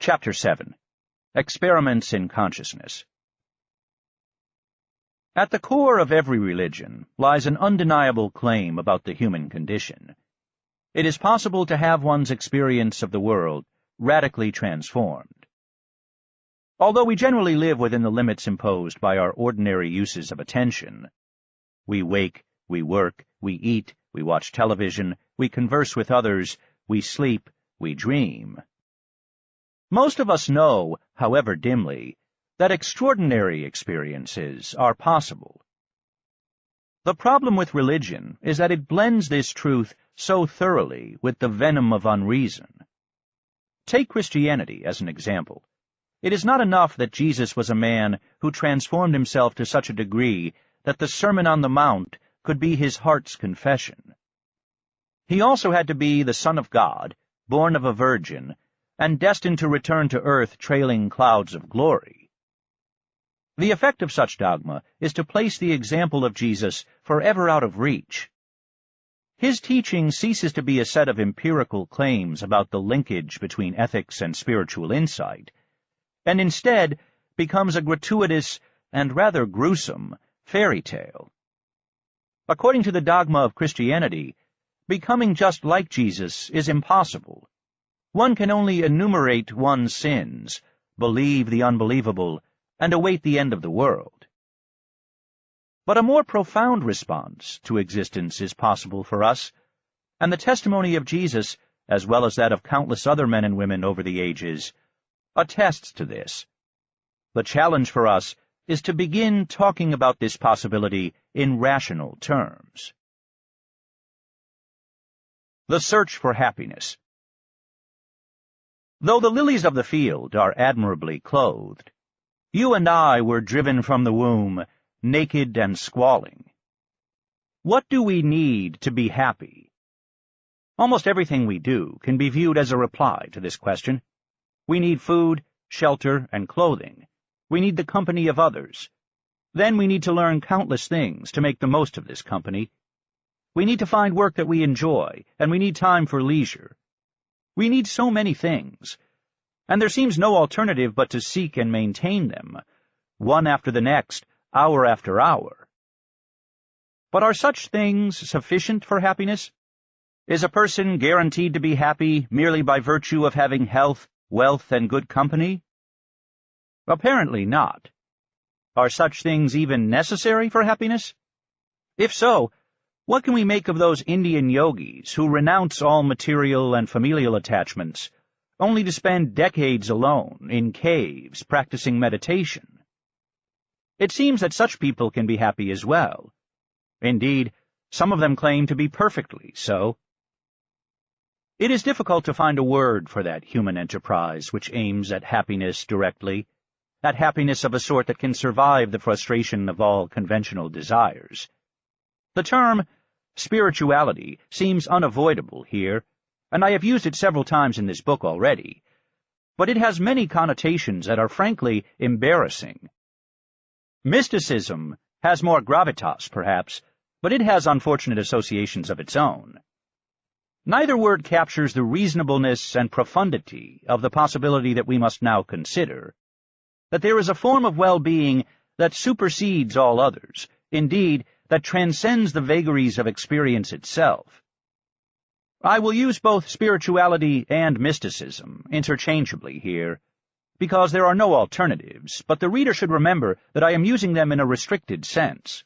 Chapter 7. Experiments in Consciousness. At the core of every religion lies an undeniable claim about the human condition. It is possible to have one's experience of the world radically transformed. Although we generally live within the limits imposed by our ordinary uses of attention, we wake, we work, we eat, we watch television, we converse with others, we sleep, we dream. Most of us know, however dimly, that extraordinary experiences are possible. The problem with religion is that it blends this truth so thoroughly with the venom of unreason. Take Christianity as an example. It is not enough that Jesus was a man who transformed himself to such a degree that the Sermon on the Mount could be his heart's confession. He also had to be the Son of God, born of a virgin, and destined to return to earth trailing clouds of glory. The effect of such dogma is to place the example of Jesus forever out of reach. His teaching ceases to be a set of empirical claims about the linkage between ethics and spiritual insight, and instead becomes a gratuitous and rather gruesome fairy tale. According to the dogma of Christianity, becoming just like Jesus is impossible. One can only enumerate one's sins, believe the unbelievable, and await the end of the world. But a more profound response to existence is possible for us, and the testimony of Jesus, as well as that of countless other men and women over the ages, attests to this. The challenge for us is to begin talking about this possibility in rational terms. The search for happiness. Though the lilies of the field are admirably clothed, you and I were driven from the womb, naked and squalling. What do we need to be happy? Almost everything we do can be viewed as a reply to this question. We need food, shelter, and clothing. We need the company of others. Then we need to learn countless things to make the most of this company. We need to find work that we enjoy, and we need time for leisure. We need so many things, and there seems no alternative but to seek and maintain them, one after the next, hour after hour. But are such things sufficient for happiness? Is a person guaranteed to be happy merely by virtue of having health, wealth, and good company? Apparently not. Are such things even necessary for happiness? If so, what can we make of those Indian yogis who renounce all material and familial attachments, only to spend decades alone in caves practicing meditation? It seems that such people can be happy as well. Indeed, some of them claim to be perfectly so. It is difficult to find a word for that human enterprise which aims at happiness directly, at happiness of a sort that can survive the frustration of all conventional desires. The term spirituality seems unavoidable here, and I have used it several times in this book already, but it has many connotations that are frankly embarrassing. Mysticism has more gravitas, perhaps, but it has unfortunate associations of its own. Neither word captures the reasonableness and profundity of the possibility that we must now consider, that there is a form of well-being that supersedes all others, indeed, that transcends the vagaries of experience itself. I will use both spirituality and mysticism interchangeably here, because there are no alternatives, but the reader should remember that I am using them in a restricted sense.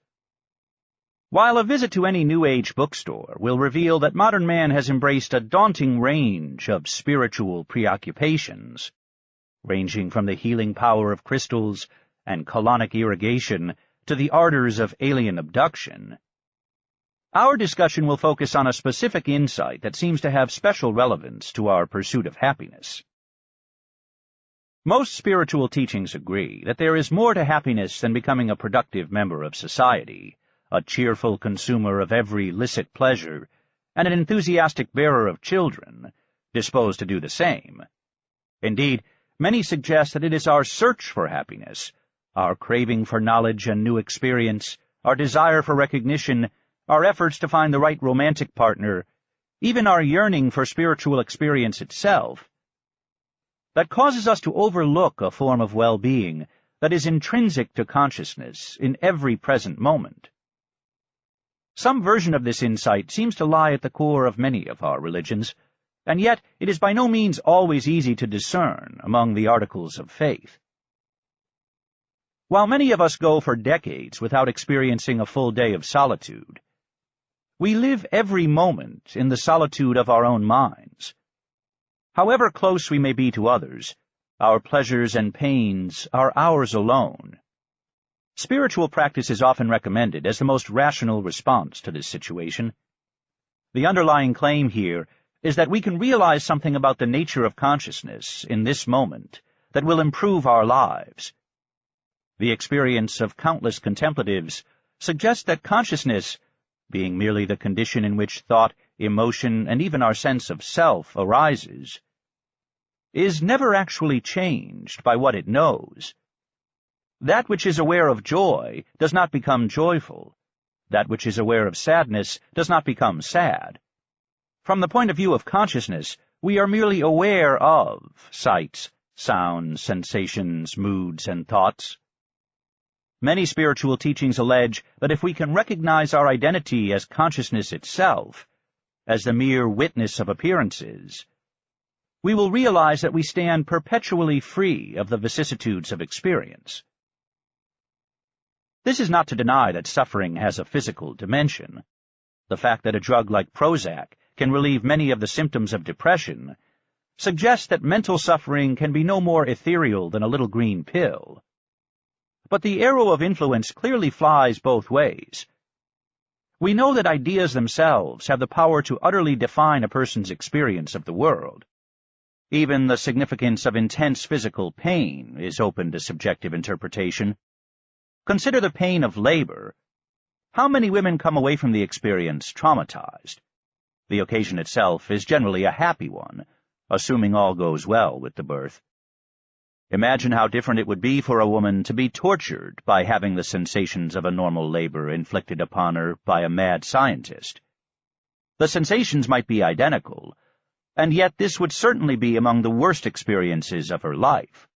While a visit to any New Age bookstore will reveal that modern man has embraced a daunting range of spiritual preoccupations, ranging from the healing power of crystals and colonic irrigation to the ardors of alien abduction, our discussion will focus on a specific insight that seems to have special relevance to our pursuit of happiness. Most spiritual teachings agree that there is more to happiness than becoming a productive member of society, a cheerful consumer of every licit pleasure, and an enthusiastic bearer of children, disposed to do the same. Indeed, many suggest that it is our search for happiness, our craving for knowledge and new experience, our desire for recognition, our efforts to find the right romantic partner, even our yearning for spiritual experience itself, that causes us to overlook a form of well-being that is intrinsic to consciousness in every present moment. Some version of this insight seems to lie at the core of many of our religions, and yet it is by no means always easy to discern among the articles of faith. While many of us go for decades without experiencing a full day of solitude, we live every moment in the solitude of our own minds. However close we may be to others, our pleasures and pains are ours alone. Spiritual practice is often recommended as the most rational response to this situation. The underlying claim here is that we can realize something about the nature of consciousness in this moment that will improve our lives. The experience of countless contemplatives suggests that consciousness, being merely the condition in which thought, emotion, and even our sense of self arises, is never actually changed by what it knows. That which is aware of joy does not become joyful. That which is aware of sadness does not become sad. From the point of view of consciousness, we are merely aware of sights, sounds, sensations, moods, and thoughts. Many spiritual teachings allege that if we can recognize our identity as consciousness itself, as the mere witness of appearances, we will realize that we stand perpetually free of the vicissitudes of experience. This is not to deny that suffering has a physical dimension. The fact that a drug like Prozac can relieve many of the symptoms of depression suggests that mental suffering can be no more ethereal than a little green pill. But the arrow of influence clearly flies both ways. We know that ideas themselves have the power to utterly define a person's experience of the world. Even the significance of intense physical pain is open to subjective interpretation. Consider the pain of labor. How many women come away from the experience traumatized? The occasion itself is generally a happy one, assuming all goes well with the birth. Imagine how different it would be for a woman to be tortured by having the sensations of a normal labor inflicted upon her by a mad scientist. The sensations might be identical, and yet this would certainly be among the worst experiences of her life.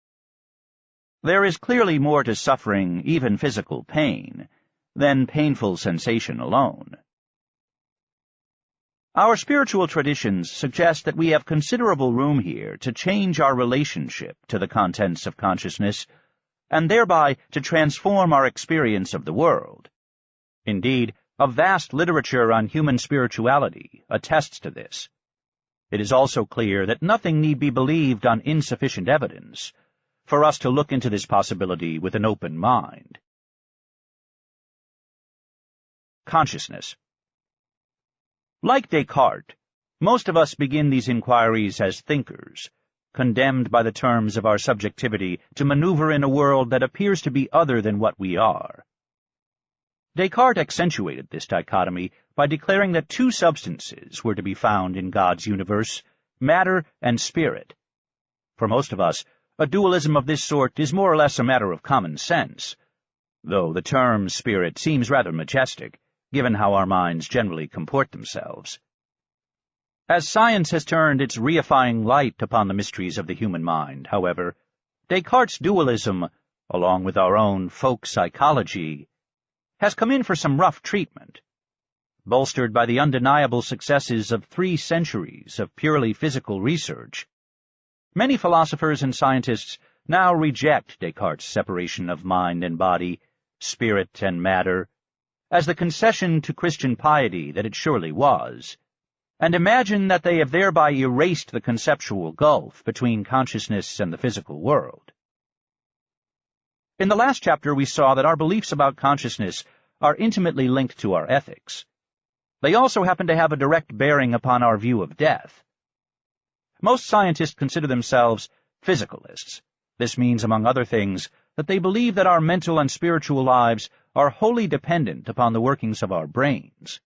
There is clearly more to suffering, even physical pain, than painful sensation alone. Our spiritual traditions suggest that we have considerable room here to change our relationship to the contents of consciousness, and thereby to transform our experience of the world. Indeed, a vast literature on human spirituality attests to this. It is also clear that nothing need be believed on insufficient evidence for us to look into this possibility with an open mind. Consciousness. Like Descartes, most of us begin these inquiries as thinkers, condemned by the terms of our subjectivity to maneuver in a world that appears to be other than what we are. Descartes accentuated this dichotomy by declaring that two substances were to be found in God's universe, matter and spirit. For most of us, a dualism of this sort is more or less a matter of common sense, though the term spirit seems rather majestic, given how our minds generally comport themselves. As science has turned its reifying light upon the mysteries of the human mind, however, Descartes' dualism, along with our own folk psychology, has come in for some rough treatment. Bolstered by the undeniable successes of 3 centuries of purely physical research, many philosophers and scientists now reject Descartes' separation of mind and body, spirit and matter, as the concession to Christian piety that it surely was, and imagine that they have thereby erased the conceptual gulf between consciousness and the physical world. In the last chapter we saw that our beliefs about consciousness are intimately linked to our ethics. They also happen to have a direct bearing upon our view of death. Most scientists consider themselves physicalists. This means, among other things, that they believe that our mental and spiritual lives are wholly dependent upon the workings of our brains.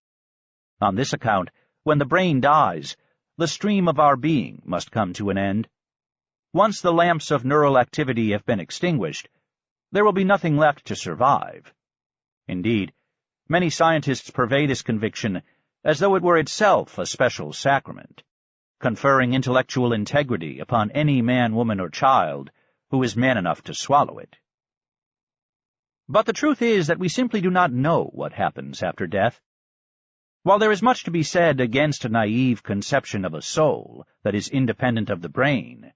On this account, when the brain dies, the stream of our being must come to an end. Once the lamps of neural activity have been extinguished, there will be nothing left to survive. Indeed, many scientists purvey this conviction as though it were itself a special sacrament. conferring intellectual integrity upon any man, woman, or child who is man enough to swallow it. But the truth is that we simply do not know what happens after death. While there is much to be said against a naive conception of a soul that is independent of the brain,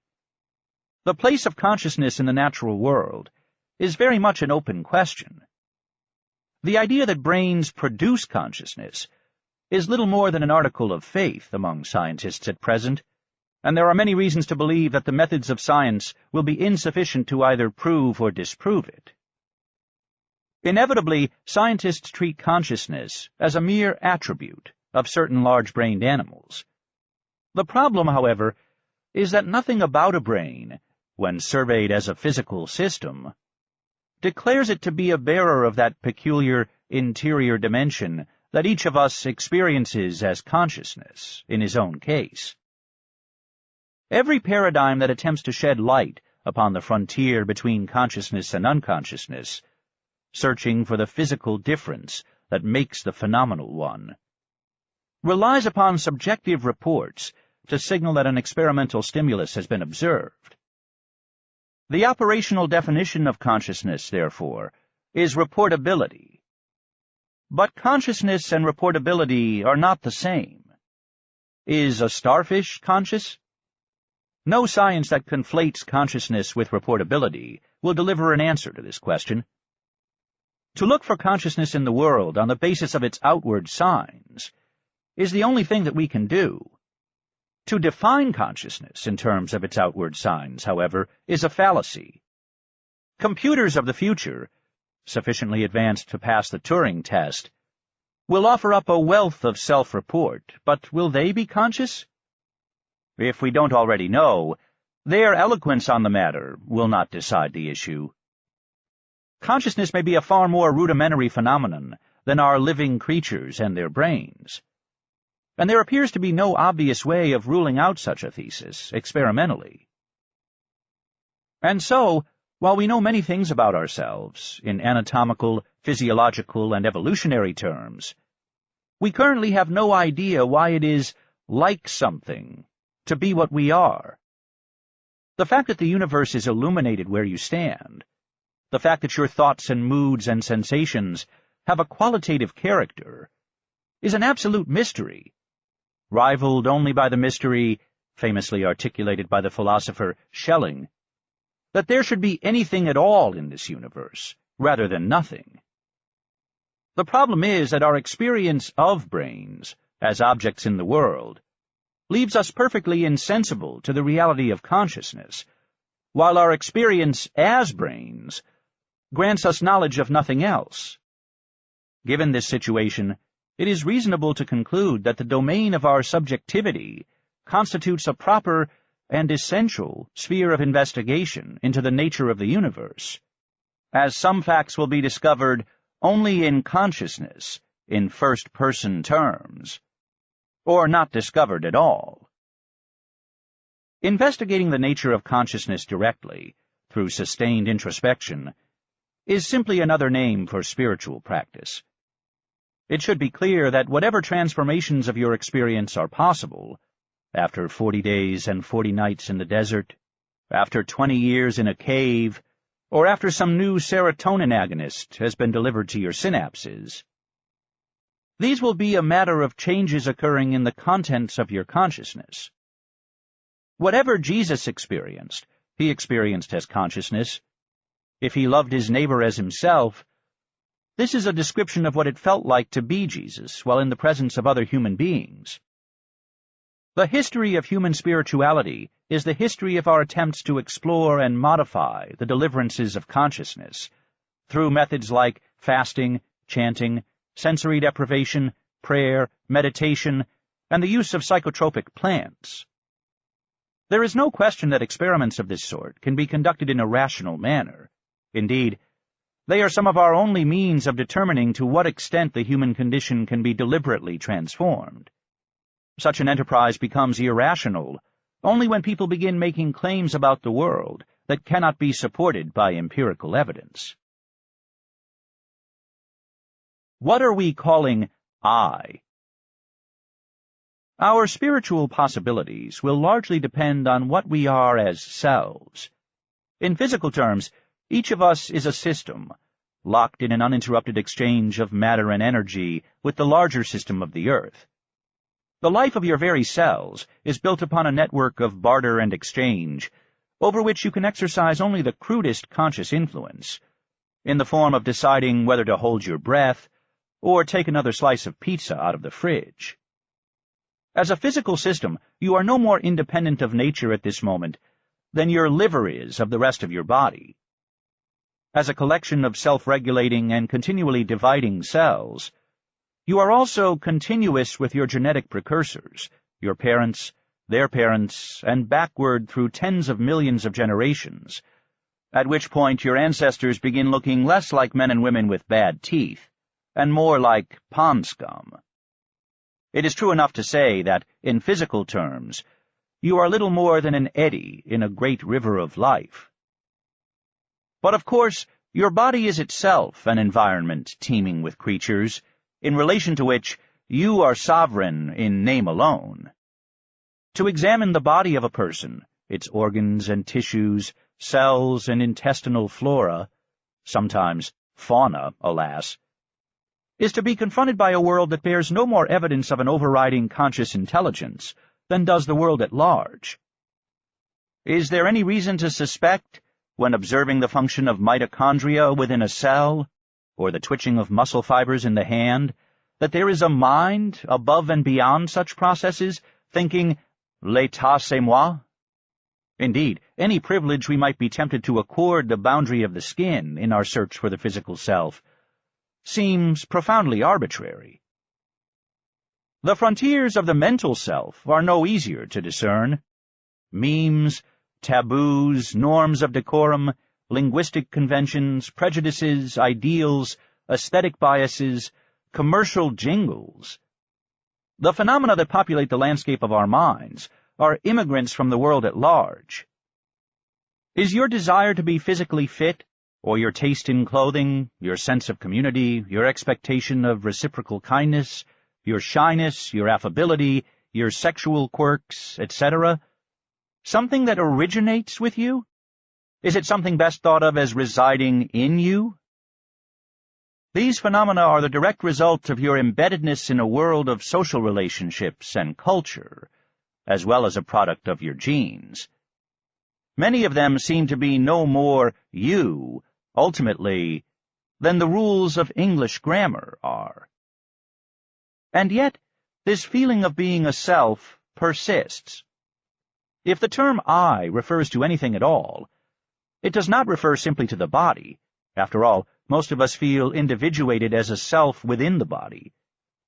the place of consciousness in the natural world is very much an open question. The idea that brains produce consciousness is little more than an article of faith among scientists at present, and there are many reasons to believe that the methods of science will be insufficient to either prove or disprove it. Inevitably, scientists treat consciousness as a mere attribute of certain large-brained animals. The problem, however, is that nothing about a brain, when surveyed as a physical system, declares it to be a bearer of that peculiar interior dimension that each of us experiences as consciousness in his own case. Every paradigm that attempts to shed light upon the frontier between consciousness and unconsciousness, searching for the physical difference that makes the phenomenal one, relies upon subjective reports to signal that an experimental stimulus has been observed. The operational definition of consciousness, therefore, is reportability. But consciousness and reportability are not the same. Is a starfish conscious? No science that conflates consciousness with reportability will deliver an answer to this question. To look for consciousness in the world on the basis of its outward signs is the only thing that we can do. To define consciousness in terms of its outward signs, however, is a fallacy. Computers of the future, sufficiently advanced to pass the Turing test, will offer up a wealth of self-report, but will they be conscious? If we don't already know, their eloquence on the matter will not decide the issue. Consciousness may be a far more rudimentary phenomenon than are living creatures and their brains, and there appears to be no obvious way of ruling out such a thesis experimentally. And so, while we know many things about ourselves in anatomical, physiological, and evolutionary terms, we currently have no idea why it is like something to be what we are. The fact that the universe is illuminated where you stand, the fact that your thoughts and moods and sensations have a qualitative character, is an absolute mystery, rivaled only by the mystery, famously articulated by the philosopher Schelling, that there should be anything at all in this universe, rather than nothing. The problem is that our experience of brains, as objects in the world, leaves us perfectly insensible to the reality of consciousness, while our experience as brains grants us knowledge of nothing else. Given this situation, it is reasonable to conclude that the domain of our subjectivity constitutes a proper and essential sphere of investigation into the nature of the universe, as some facts will be discovered only in consciousness in first-person terms, or not discovered at all. Investigating the nature of consciousness directly, through sustained introspection, is simply another name for spiritual practice. It should be clear that whatever transformations of your experience are possible, after 40 days and 40 nights in the desert, after 20 years in a cave, or after some new serotonin agonist has been delivered to your synapses, these will be a matter of changes occurring in the contents of your consciousness. Whatever Jesus experienced, he experienced as consciousness. If he loved his neighbor as himself, this is a description of what it felt like to be Jesus while in the presence of other human beings. The history of human spirituality is the history of our attempts to explore and modify the deliverances of consciousness through methods like fasting, chanting, sensory deprivation, prayer, meditation, and the use of psychotropic plants. There is no question that experiments of this sort can be conducted in a rational manner. Indeed, they are some of our only means of determining to what extent the human condition can be deliberately transformed. Such an enterprise becomes irrational only when people begin making claims about the world that cannot be supported by empirical evidence. What are we calling I? Our spiritual possibilities will largely depend on what we are as selves. In physical terms, each of us is a system, locked in an uninterrupted exchange of matter and energy with the larger system of the Earth. The life of your very cells is built upon a network of barter and exchange, over which you can exercise only the crudest conscious influence, in the form of deciding whether to hold your breath or take another slice of pizza out of the fridge. As a physical system, you are no more independent of nature at this moment than your liver is of the rest of your body. As a collection of self-regulating and continually dividing cells, you are also continuous with your genetic precursors, your parents, their parents, and backward through tens of millions of generations, at which point your ancestors begin looking less like men and women with bad teeth, and more like pond scum. It is true enough to say that, in physical terms, you are little more than an eddy in a great river of life. But of course, your body is itself an environment teeming with creatures, in relation to which you are sovereign in name alone. To examine the body of a person, its organs and tissues, cells and intestinal flora, sometimes fauna, alas, is to be confronted by a world that bears no more evidence of an overriding conscious intelligence than does the world at large. Is there any reason to suspect, when observing the function of mitochondria within a cell, or the twitching of muscle fibers in the hand, that there is a mind above and beyond such processes, thinking, l'état c'est moi? Indeed, any privilege we might be tempted to accord the boundary of the skin in our search for the physical self seems profoundly arbitrary. The frontiers of the mental self are no easier to discern. Memes, taboos, norms of decorum, linguistic conventions, prejudices, ideals, aesthetic biases, commercial jingles. The phenomena that populate the landscape of our minds are immigrants from the world at large. Is your desire to be physically fit, or your taste in clothing, your sense of community, your expectation of reciprocal kindness, your shyness, your affability, your sexual quirks, etc., something that originates with you? Is it something best thought of as residing in you? These phenomena are the direct result of your embeddedness in a world of social relationships and culture, as well as a product of your genes. Many of them seem to be no more you, ultimately, than the rules of English grammar are. And yet, this feeling of being a self persists. If the term I refers to anything at all, it does not refer simply to the body. After all, most of us feel individuated as a self within the body.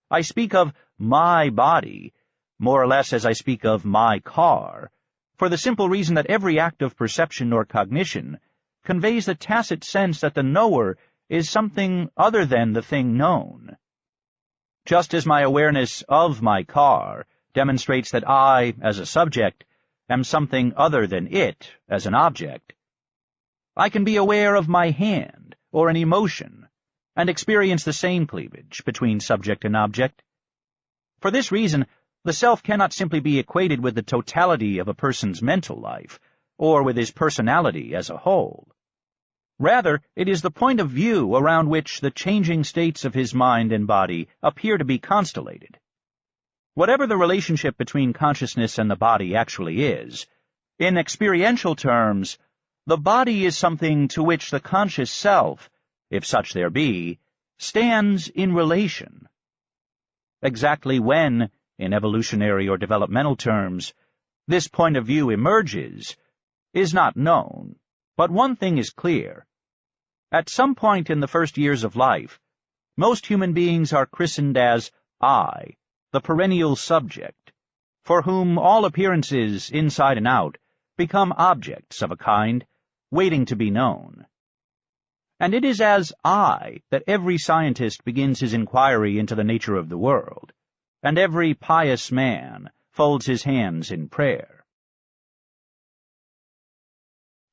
I speak of my body, more or less as I speak of my car, for the simple reason that every act of perception or cognition conveys the tacit sense that the knower is something other than the thing known. Just as my awareness of my car demonstrates that I, as a subject, am something other than it as an object, I can be aware of my hand or an emotion and experience the same cleavage between subject and object. For this reason, the self cannot simply be equated with the totality of a person's mental life, or with his personality as a whole. Rather, it is the point of view around which the changing states of his mind and body appear to be constellated. Whatever the relationship between consciousness and the body actually is, in experiential terms, the body is something to which the conscious self, if such there be, stands in relation. Exactly when, in evolutionary or developmental terms, this point of view emerges is not known, but one thing is clear. At some point in the first years of life, most human beings are christened as I, the perennial subject, for whom all appearances, inside and out, become objects of a kind, waiting to be known. And it is as I that every scientist begins his inquiry into the nature of the world, and every pious man folds his hands in prayer.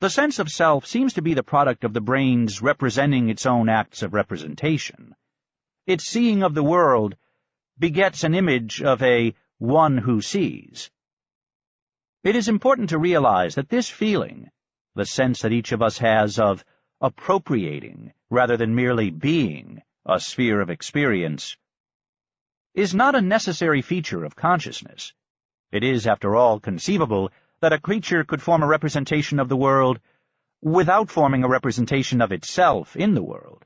The sense of self seems to be the product of the brain's representing its own acts of representation. Its seeing of the world begets an image of a one who sees. It is important to realize that this feeling, the sense that each of us has of appropriating rather than merely being a sphere of experience, is not a necessary feature of consciousness. It is, after all, conceivable that a creature could form a representation of the world without forming a representation of itself in the world.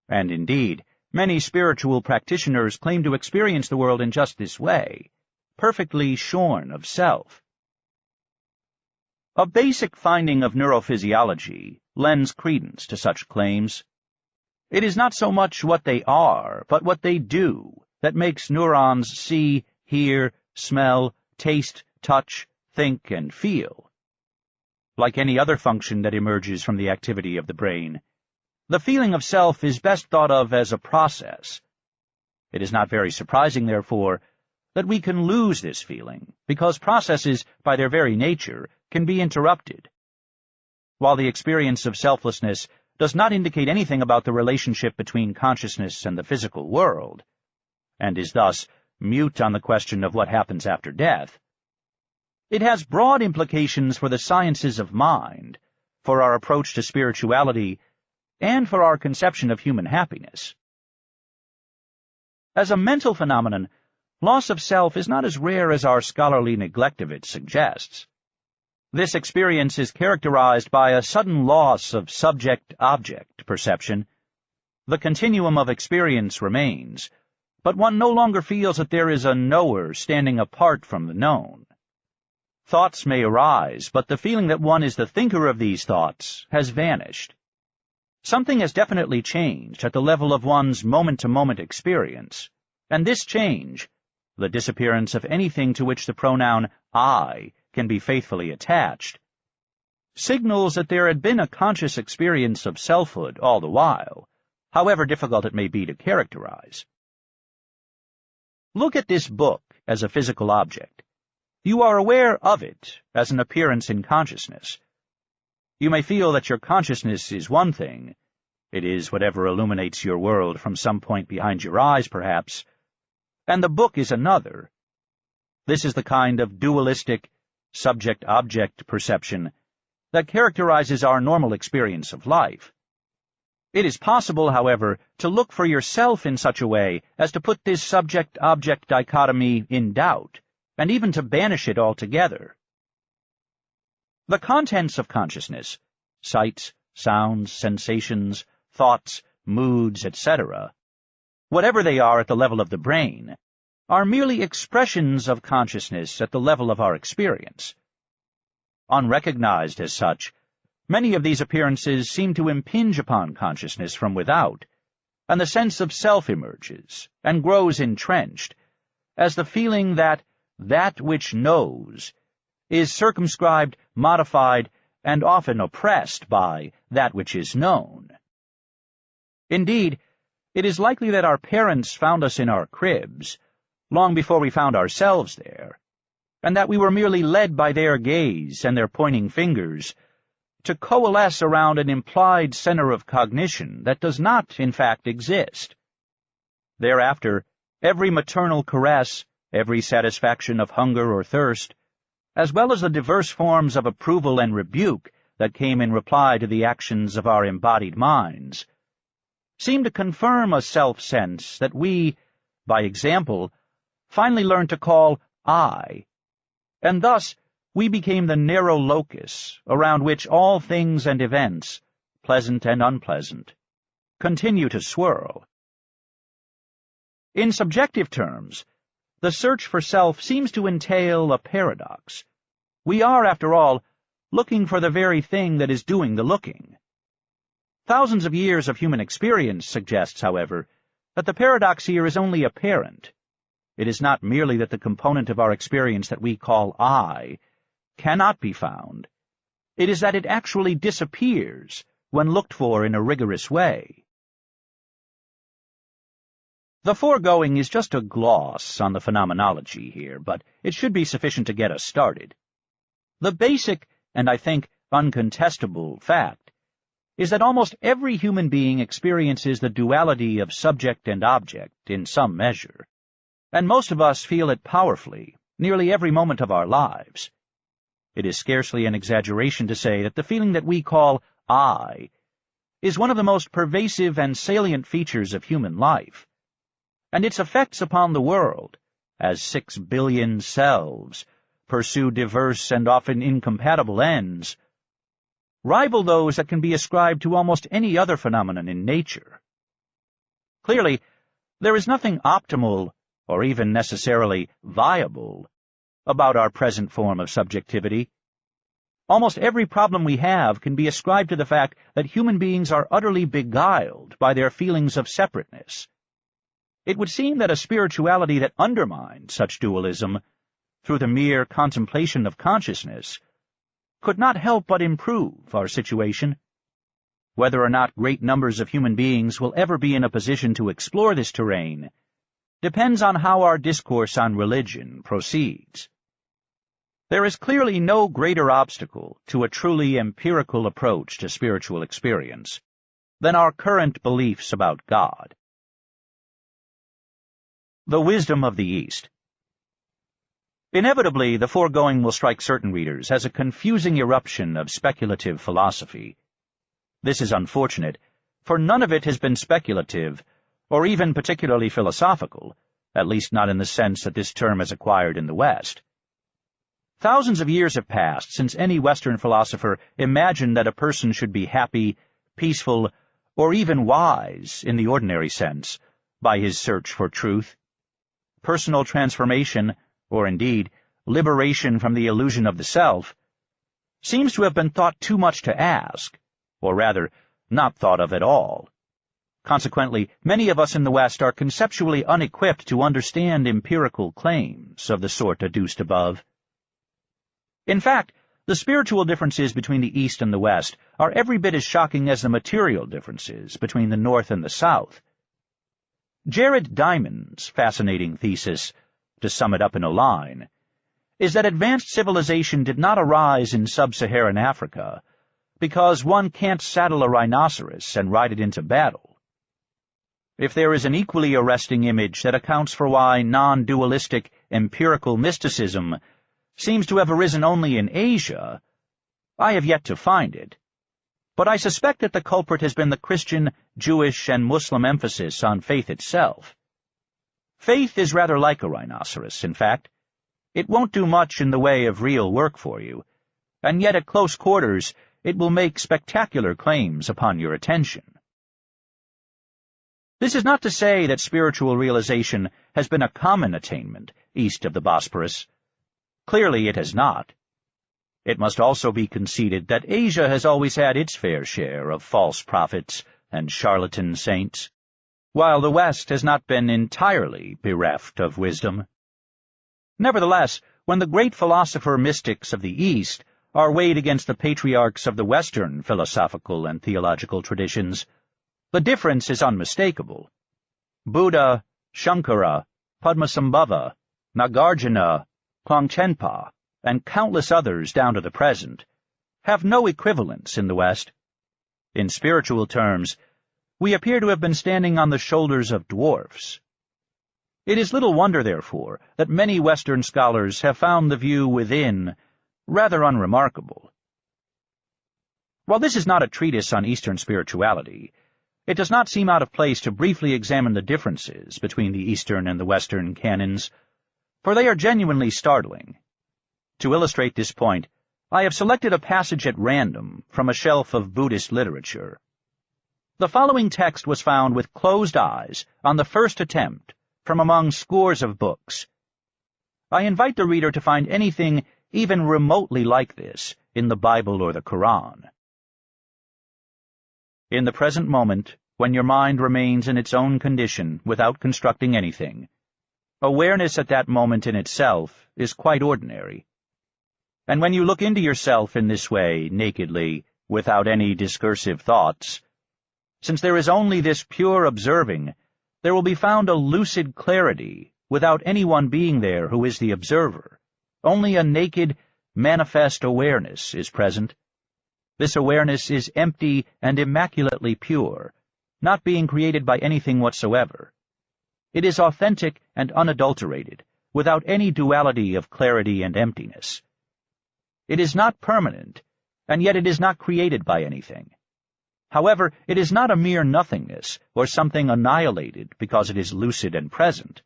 And indeed, many spiritual practitioners claim to experience the world in just this way, perfectly shorn of self. A basic finding of neurophysiology lends credence to such claims. It is not so much what they are, but what they do, that makes neurons see, hear, smell, taste, touch, think, and feel. Like any other function that emerges from the activity of the brain, the feeling of self is best thought of as a process. It is not very surprising, therefore, that we can lose this feeling, because processes, by their very nature, can be interrupted. While the experience of selflessness does not indicate anything about the relationship between consciousness and the physical world, and is thus mute on the question of what happens after death, it has broad implications for the sciences of mind, for our approach to spirituality, and for our conception of human happiness. As a mental phenomenon, loss of self is not as rare as our scholarly neglect of it suggests. This experience is characterized by a sudden loss of subject-object perception. The continuum of experience remains, but one no longer feels that there is a knower standing apart from the known. Thoughts may arise, but the feeling that one is the thinker of these thoughts has vanished. Something has definitely changed at the level of one's moment-to-moment experience, and this change, the disappearance of anything to which the pronoun I can be faithfully attached, signals that there had been a conscious experience of selfhood all the while, however difficult it may be to characterize. Look at this book as a physical object. You are aware of it as an appearance in consciousness. You may feel that your consciousness is one thing. It is whatever illuminates your world from some point behind your eyes, perhaps, and the book is another. This is the kind of dualistic, subject-object perception that characterizes our normal experience of life. It is possible, however, to look for yourself in such a way as to put this subject-object dichotomy in doubt, and even to banish it altogether. The contents of consciousness, sights, sounds, sensations, thoughts, moods, etc., whatever they are at the level of the brain, are merely expressions of consciousness at the level of our experience. Unrecognized as such, many of these appearances seem to impinge upon consciousness from without, and the sense of self emerges and grows entrenched, as the feeling that which knows is circumscribed, modified, and often oppressed by that which is known. Indeed, it is likely that our parents found us in our cribs, long before we found ourselves there, and that we were merely led by their gaze and their pointing fingers to coalesce around an implied center of cognition that does not, in fact, exist. Thereafter, every maternal caress, every satisfaction of hunger or thirst, as well as the diverse forms of approval and rebuke that came in reply to the actions of our embodied minds, seem to confirm a self-sense that we, by example, finally learned to call I, and thus we became the narrow locus around which all things and events, pleasant and unpleasant, continue to swirl. In subjective terms, the search for self seems to entail a paradox. We are, after all, looking for the very thing that is doing the looking. Thousands of years of human experience suggests, however, that the paradox here is only apparent. It is not merely that the component of our experience that we call I cannot be found. It is that it actually disappears when looked for in a rigorous way. The foregoing is just a gloss on the phenomenology here, but it should be sufficient to get us started. The basic, and I think uncontestable, fact is that almost every human being experiences the duality of subject and object in some measure. and most of us feel it powerfully, nearly every moment of our lives. It is scarcely an exaggeration to say that the feeling that we call I is one of the most pervasive and salient features of human life, and its effects upon the world, as 6 billion selves pursue diverse and often incompatible ends, rival those that can be ascribed to almost any other phenomenon in nature. Clearly, there is nothing optimal or even necessarily viable about our present form of subjectivity. Almost every problem we have can be ascribed to the fact that human beings are utterly beguiled by their feelings of separateness. It would seem that a spirituality that undermined such dualism through the mere contemplation of consciousness could not help but improve our situation. Whether or not great numbers of human beings will ever be in a position to explore this terrain depends on how our discourse on religion proceeds. There is clearly no greater obstacle to a truly empirical approach to spiritual experience than our current beliefs about God. The wisdom of the East. Inevitably, the foregoing will strike certain readers as a confusing eruption of speculative philosophy. This is unfortunate, for none of it has been speculative, or even particularly philosophical, at least not in the sense that this term has acquired in the West. Thousands of years have passed since any Western philosopher imagined that a person should be happy, peaceful, or even wise, in the ordinary sense, by his search for truth. Personal transformation, or indeed, liberation from the illusion of the self, seems to have been thought too much to ask, or rather, not thought of at all. Consequently, many of us in the West are conceptually unequipped to understand empirical claims of the sort adduced above. In fact, the spiritual differences between the East and the West are every bit as shocking as the material differences between the North and the South. Jared Diamond's fascinating thesis, to sum it up in a line, is that advanced civilization did not arise in sub-Saharan Africa because one can't saddle a rhinoceros and ride it into battle. If there is an equally arresting image that accounts for why non-dualistic empirical mysticism seems to have arisen only in Asia, I have yet to find it. But I suspect that the culprit has been the Christian, Jewish, and Muslim emphasis on faith itself. Faith is rather like a rhinoceros, in fact. It won't do much in the way of real work for you, and yet at close quarters it will make spectacular claims upon your attention. This is not to say that spiritual realization has been a common attainment east of the Bosporus. Clearly it has not. It must also be conceded that Asia has always had its fair share of false prophets and charlatan saints, while the West has not been entirely bereft of wisdom. Nevertheless, when the great philosopher-mystics of the East are weighed against the patriarchs of the Western philosophical and theological traditions, the difference is unmistakable. Buddha, Shankara, Padmasambhava, Nagarjuna, Longchenpa, and countless others down to the present, have no equivalents in the West. In spiritual terms, we appear to have been standing on the shoulders of dwarfs. It is little wonder, therefore, that many Western scholars have found the view within rather unremarkable. While this is not a treatise on Eastern spirituality, it does not seem out of place to briefly examine the differences between the Eastern and the Western canons, for they are genuinely startling. To illustrate this point, I have selected a passage at random from a shelf of Buddhist literature. The following text was found with closed eyes on the first attempt from among scores of books. I invite the reader to find anything even remotely like this in the Bible or the Quran. In the present moment, when your mind remains in its own condition without constructing anything, awareness at that moment in itself is quite ordinary. And when you look into yourself in this way, nakedly, without any discursive thoughts, since there is only this pure observing, there will be found a lucid clarity without anyone being there who is the observer. Only a naked, manifest awareness is present. This awareness is empty and immaculately pure, not being created by anything whatsoever. It is authentic and unadulterated, without any duality of clarity and emptiness. It is not permanent, and yet it is not created by anything. However, it is not a mere nothingness, or something annihilated because it is lucid and present.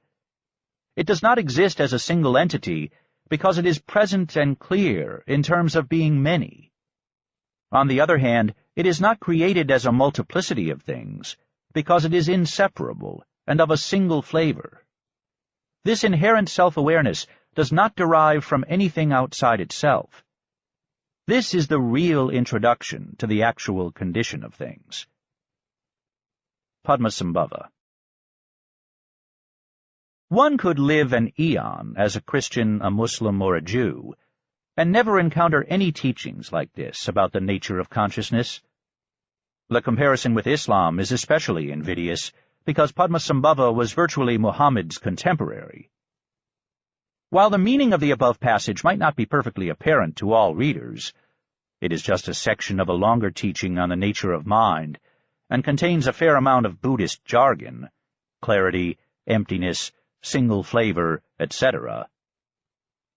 It does not exist as a single entity because it is present and clear in terms of being many. On the other hand, it is not created as a multiplicity of things because it is inseparable and of a single flavor. This inherent self-awareness does not derive from anything outside itself. This is the real introduction to the actual condition of things. Padmasambhava. One could live an eon as a Christian, a Muslim, or a Jew, and never encounter any teachings like this about the nature of consciousness. The comparison with Islam is especially invidious because Padmasambhava was virtually Muhammad's contemporary. While the meaning of the above passage might not be perfectly apparent to all readers, it is just a section of a longer teaching on the nature of mind and contains a fair amount of Buddhist jargon, clarity, emptiness, single flavor, etc.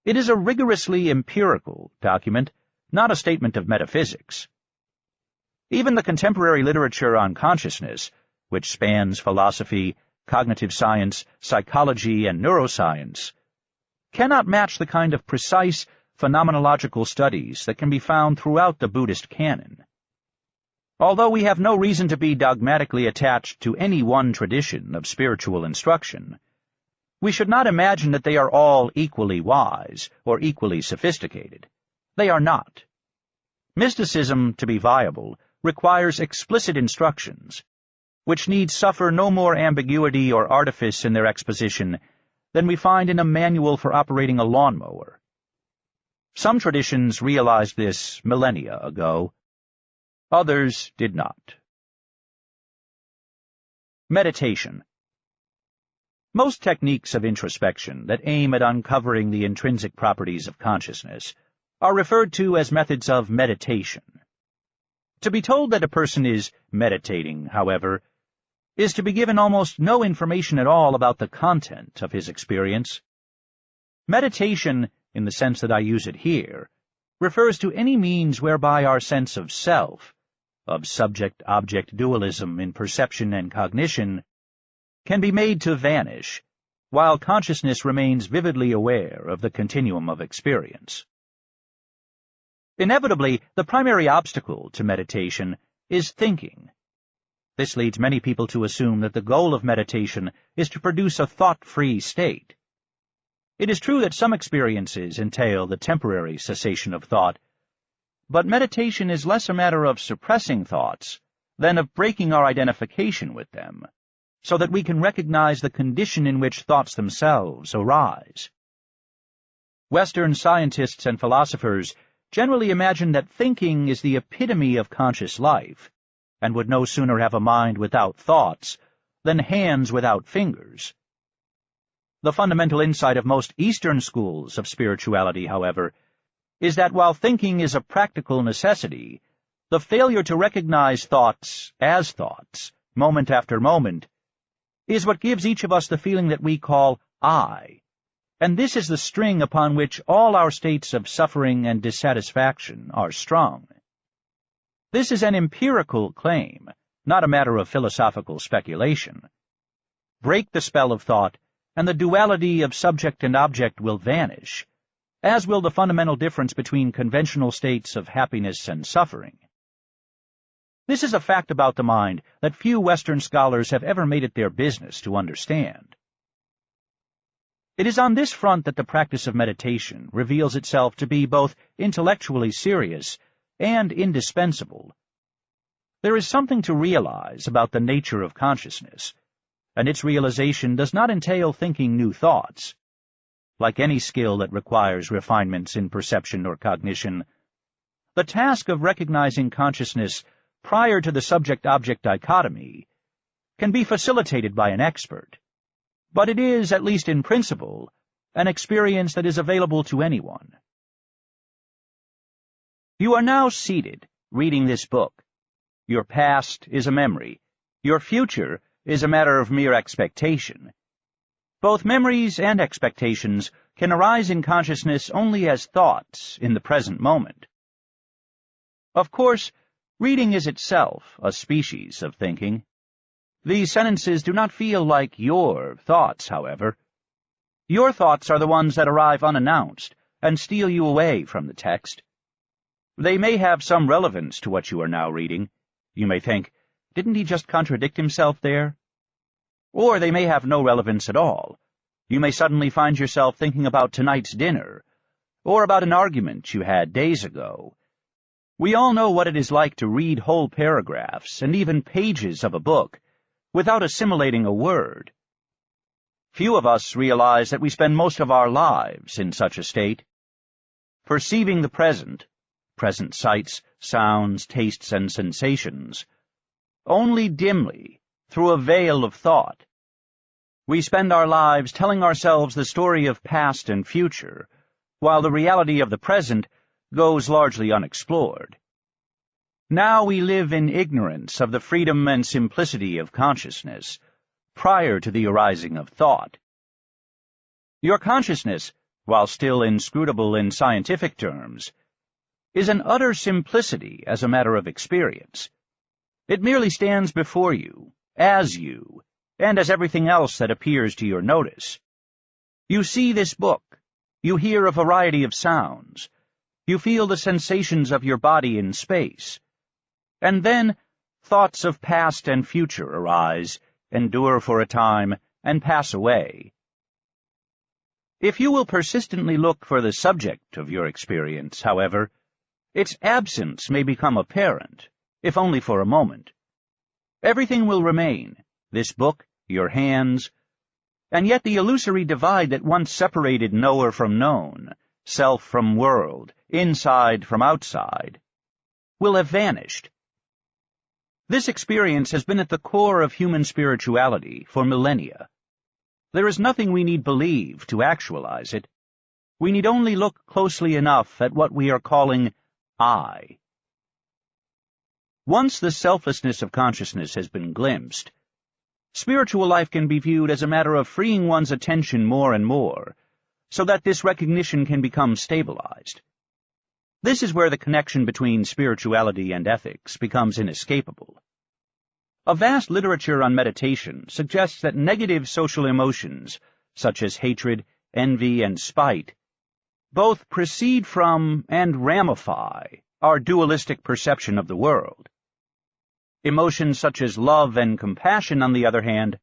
It is a rigorously empirical document, not a statement of metaphysics. Even the contemporary literature on consciousness, which spans philosophy, cognitive science, psychology, and neuroscience, cannot match the kind of precise phenomenological studies that can be found throughout the Buddhist canon. Although we have no reason to be dogmatically attached to any one tradition of spiritual instruction, we should not imagine that they are all equally wise or equally sophisticated. They are not. Mysticism, to be viable, requires explicit instructions, which need suffer no more ambiguity or artifice in their exposition than we find in a manual for operating a lawnmower. Some traditions realized this millennia ago. Others did not. Meditation. Most techniques of introspection that aim at uncovering the intrinsic properties of consciousness are referred to as methods of meditation. To be told that a person is meditating, however, is to be given almost no information at all about the content of his experience. Meditation, in the sense that I use it here, refers to any means whereby our sense of self, of subject-object dualism in perception and cognition, can be made to vanish, while consciousness remains vividly aware of the continuum of experience. Inevitably, the primary obstacle to meditation is thinking. This leads many people to assume that the goal of meditation is to produce a thought-free state. It is true that some experiences entail the temporary cessation of thought, but meditation is less a matter of suppressing thoughts than of breaking our identification with them, so that we can recognize the condition in which thoughts themselves arise. Western scientists and philosophers generally imagine that thinking is the epitome of conscious life, and would no sooner have a mind without thoughts than hands without fingers. The fundamental insight of most Eastern schools of spirituality, however, is that while thinking is a practical necessity, the failure to recognize thoughts as thoughts, moment after moment, is what gives each of us the feeling that we call I, and this is the string upon which all our states of suffering and dissatisfaction are strung. This is an empirical claim, not a matter of philosophical speculation. Break the spell of thought, and the duality of subject and object will vanish, as will the fundamental difference between conventional states of happiness and suffering. This is a fact about the mind that few Western scholars have ever made it their business to understand. It is on this front that the practice of meditation reveals itself to be both intellectually serious and indispensable. There is something to realize about the nature of consciousness, and its realization does not entail thinking new thoughts. Like any skill that requires refinements in perception or cognition, the task of recognizing consciousness prior to the subject-object dichotomy can be facilitated by an expert, but it is, at least in principle, an experience that is available to anyone. You are now seated, reading this book. Your past is a memory. Your future is a matter of mere expectation. Both memories and expectations can arise in consciousness only as thoughts in the present moment. Of course, reading is itself a species of thinking. These sentences do not feel like your thoughts, however. Your thoughts are the ones that arrive unannounced and steal you away from the text. They may have some relevance to what you are now reading. You may think, didn't he just contradict himself there? Or they may have no relevance at all. You may suddenly find yourself thinking about tonight's dinner, or about an argument you had days ago. We all know what it is like to read whole paragraphs and even pages of a book without assimilating a word. Few of us realize that we spend most of our lives in such a state, perceiving the present sights, sounds, tastes, and sensations, only dimly through a veil of thought. We spend our lives telling ourselves the story of past and future, while the reality of the present goes largely unexplored. Now we live in ignorance of the freedom and simplicity of consciousness, prior to the arising of thought. Your consciousness, while still inscrutable in scientific terms, is an utter simplicity as a matter of experience. It merely stands before you, and as everything else that appears to your notice. You see this book, you hear a variety of sounds, you feel the sensations of your body in space, and then thoughts of past and future arise, endure for a time, and pass away. If you will persistently look for the subject of your experience, however, its absence may become apparent, if only for a moment. Everything will remain, this book, your hands, and yet the illusory divide that once separated knower from known, self from world, inside from outside, will have vanished. This experience has been at the core of human spirituality for millennia. There is nothing we need believe to actualize it. We need only look closely enough at what we are calling I. Once the selflessness of consciousness has been glimpsed, spiritual life can be viewed as a matter of freeing one's attention more and more, so that this recognition can become stabilized. This is where the connection between spirituality and ethics becomes inescapable. A vast literature on meditation suggests that negative social emotions, such as hatred, envy, and spite, both proceed from and ramify our dualistic perception of the world. Emotions such as love and compassion, on the other hand,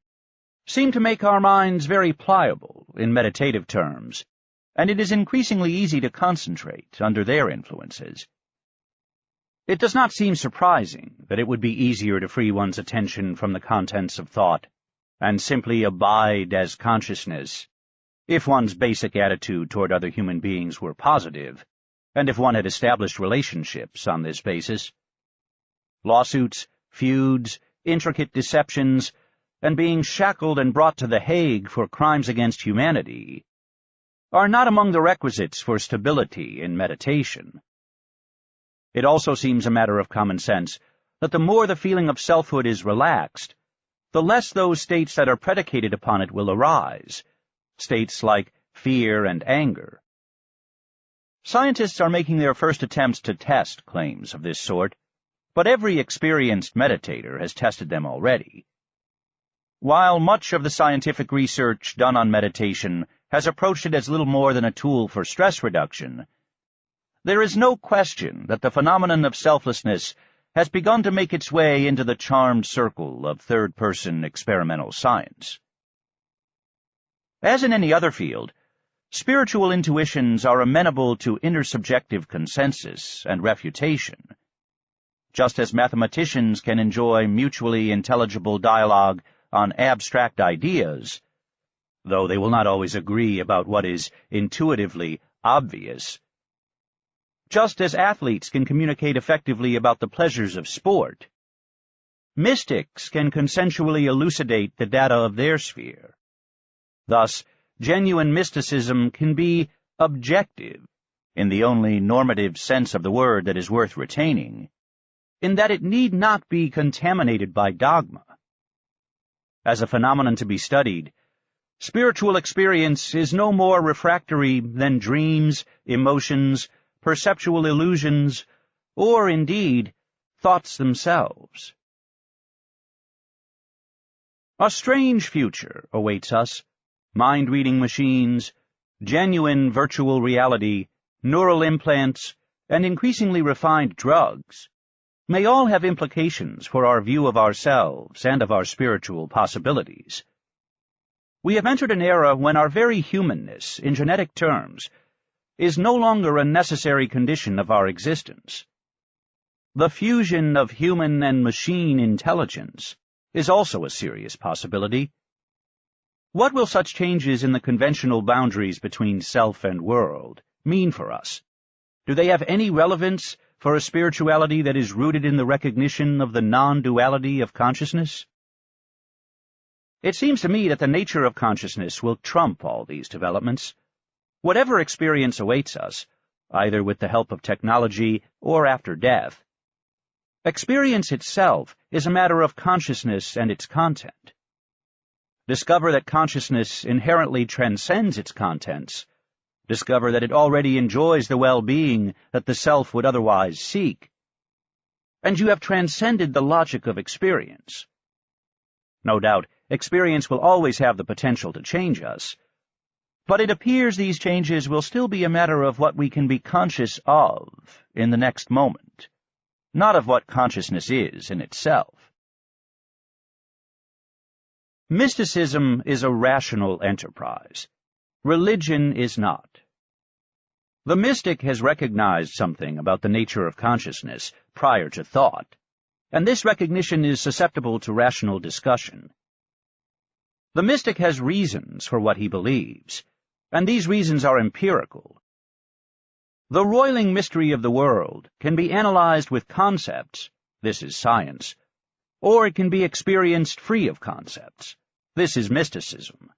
seem to make our minds very pliable in meditative terms, and it is increasingly easy to concentrate under their influences. It does not seem surprising that it would be easier to free one's attention from the contents of thought and simply abide as consciousness if one's basic attitude toward other human beings were positive, and if one had established relationships on this basis. Lawsuits, feuds, intricate deceptions, and being shackled and brought to The Hague for crimes against humanity are not among the requisites for stability in meditation. It also seems a matter of common sense that the more the feeling of selfhood is relaxed, the less those states that are predicated upon it will arise, states like fear and anger. Scientists are making their first attempts to test claims of this sort, but every experienced meditator has tested them already. While much of the scientific research done on meditation has approached it as little more than a tool for stress reduction, there is no question that the phenomenon of selflessness has begun to make its way into the charmed circle of third-person experimental science. As in any other field, spiritual intuitions are amenable to intersubjective consensus and refutation, just as mathematicians can enjoy mutually intelligible dialogue on abstract ideas, though they will not always agree about what is intuitively obvious. Just as athletes can communicate effectively about the pleasures of sport, mystics can consensually elucidate the data of their sphere. Thus, genuine mysticism can be objective, in the only normative sense of the word that is worth retaining, in that it need not be contaminated by dogma. As a phenomenon to be studied, Spiritual experience is no more refractory than dreams, emotions, perceptual illusions, or, indeed, thoughts themselves. A strange future awaits us. Mind-reading machines, genuine virtual reality, neural implants, and increasingly refined drugs may all have implications for our view of ourselves and of our spiritual possibilities. We have entered an era when our very humanness, in genetic terms, is no longer a necessary condition of our existence. The fusion of human and machine intelligence is also a serious possibility. What will such changes in the conventional boundaries between self and world mean for us? Do they have any relevance for a spirituality that is rooted in the recognition of the non-duality of consciousness? It seems to me that the nature of consciousness will trump all these developments. Whatever experience awaits us, either with the help of technology or after death, experience itself is a matter of consciousness and its content. Discover that consciousness inherently transcends its contents. Discover that it already enjoys the well-being that the self would otherwise seek. And you have transcended the logic of experience. No doubt, experience will always have the potential to change us, but it appears these changes will still be a matter of what we can be conscious of in the next moment, not of what consciousness is in itself. Mysticism is a rational enterprise. Religion is not. The mystic has recognized something about the nature of consciousness prior to thought, and this recognition is susceptible to rational discussion. The mystic has reasons for what he believes, and these reasons are empirical. The roiling mystery of the world can be analyzed with concepts, this is science, or it can be experienced free of concepts, this is mysticism.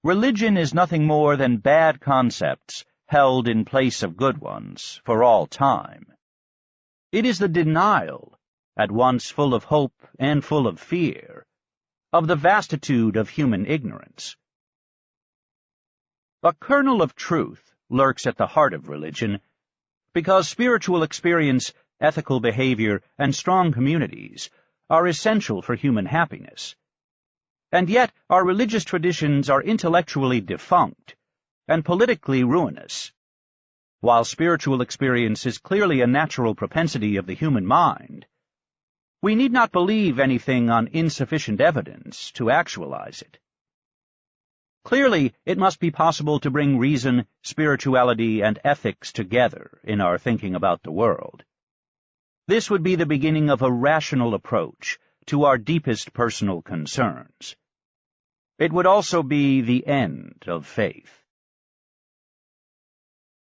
Religion is nothing more than bad concepts held in place of good ones for all time. It is the denial, at once full of hope and full of fear, of the vastitude of human ignorance. A kernel of truth lurks at the heart of religion, because spiritual experience, ethical behavior, and strong communities are essential for human happiness. And yet our religious traditions are intellectually defunct and politically ruinous. While spiritual experience is clearly a natural propensity of the human mind, we need not believe anything on insufficient evidence to actualize it. Clearly, it must be possible to bring reason, spirituality, and ethics together in our thinking about the world. This would be the beginning of a rational approach to our deepest personal concerns. It would also be the end of faith.